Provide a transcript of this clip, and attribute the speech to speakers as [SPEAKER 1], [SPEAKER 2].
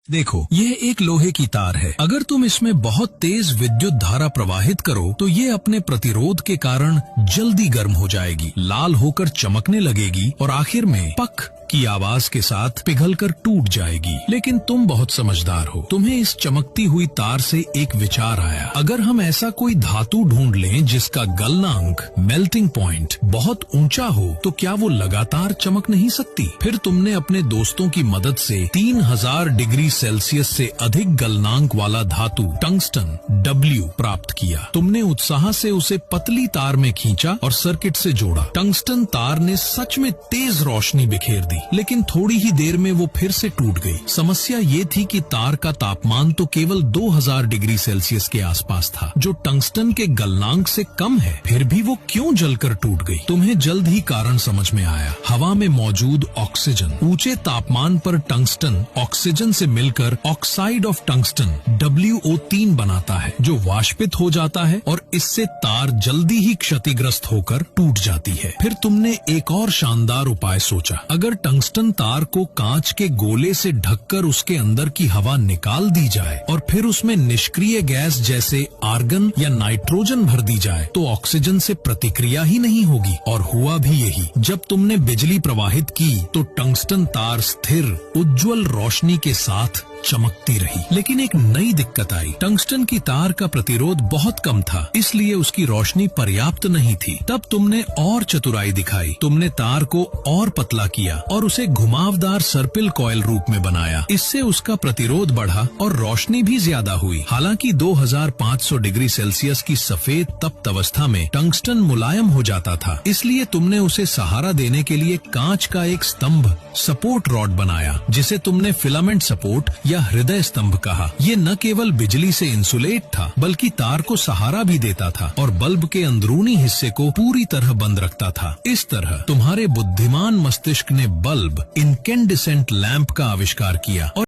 [SPEAKER 1] देखो, ये एक लोहे की तार है। अगर तुम इसमें बहुत तेज विद्युत धारा प्रवाहित करो तो ये अपने प्रतिरोध के कारण जल्दी गर्म हो जाएगी, लाल होकर चमकने लगेगी और आखिर में पक की आवाज के साथ पिघलकर टूट जाएगी। लेकिन तुम बहुत समझदार हो, तुम्हें इस चमकती हुई तार से एक विचार आया। अगर हम ऐसा कोई धातु ढूंढ लें जिसका गलनांक मेल्टिंग पॉइंट बहुत ऊंचा हो तो क्या वो लगातार चमक नहीं सकती? फिर तुमने अपने दोस्तों की मदद से 3000 डिग्री सेल्सियस से अधिक गलनांक वाला धातु टंगस्टन W प्राप्त किया। तुमने उत्साह से उसे पतली तार में खींचा और सर्किट से जोड़ा। टंगस्टन तार ने सच में तेज रोशनी बिखेर दी, लेकिन थोड़ी ही देर में वो फिर से टूट गई। समस्या ये थी कि तार का तापमान तो केवल 2000 डिग्री सेल्सियस के आसपास था, जो टंगस्टन के गलनांक से कम है। फिर भी वो क्यों जलकर टूट गई? तुम्हें जल्द ही कारण समझ में आया। हवा में मौजूद ऑक्सीजन ऊंचे तापमान पर टंगस्टन ऑक्सीजन से मिलकर ऑक्साइड ऑफ टंगस्टन WO3 बनाता है, जो वाष्पित हो जाता है और इससे तार जल्दी ही क्षतिग्रस्त होकर टूट जाती है। फिर तुमने एक और शानदार उपाय सोचा। अगर टंगस्टन तार को कांच के गोले से ढककर उसके अंदर की हवा निकाल दी जाए और फिर उसमें निष्क्रिय गैस जैसे आर्गन या नाइट्रोजन भर दी जाए तो ऑक्सीजन से प्रतिक्रिया ही नहीं होगी। और हुआ भी यही। जब तुमने बिजली प्रवाहित की तो टंगस्टन तार स्थिर उज्जवल रोशनी के साथ चमकती रही। लेकिन एक नई दिक्कत आई। टंगस्टन की तार का प्रतिरोध बहुत कम था, इसलिए उसकी रोशनी पर्याप्त नहीं थी। तब तुमने और चतुराई दिखाई। तुमने तार को और पतला किया और उसे घुमावदार सर्पिल कॉइल रूप में बनाया। इससे उसका प्रतिरोध बढ़ा और रोशनी भी ज्यादा हुई। हालांकि 2500 डिग्री सेल्सियस की सफेद तप्त अवस्था में टंगस्टन मुलायम हो जाता था, इसलिए तुमने उसे सहारा देने के लिए कांच का एक स्तंभ सपोर्ट रॉड बनाया, जिसे तुमने फिलामेंट सपोर्ट या हृदय स्तंभ कहा। ये न केवल बिजली से इंसुलेट था, बल्कि तार को सहारा भी देता था और बल्ब के अंदरूनी हिस्से को पूरी तरह बंद रखता था। इस तरह तुम्हारे बुद्धिमान मस्तिष्क ने बल्ब इनकेंडिसेंट लैंप का आविष्कार किया और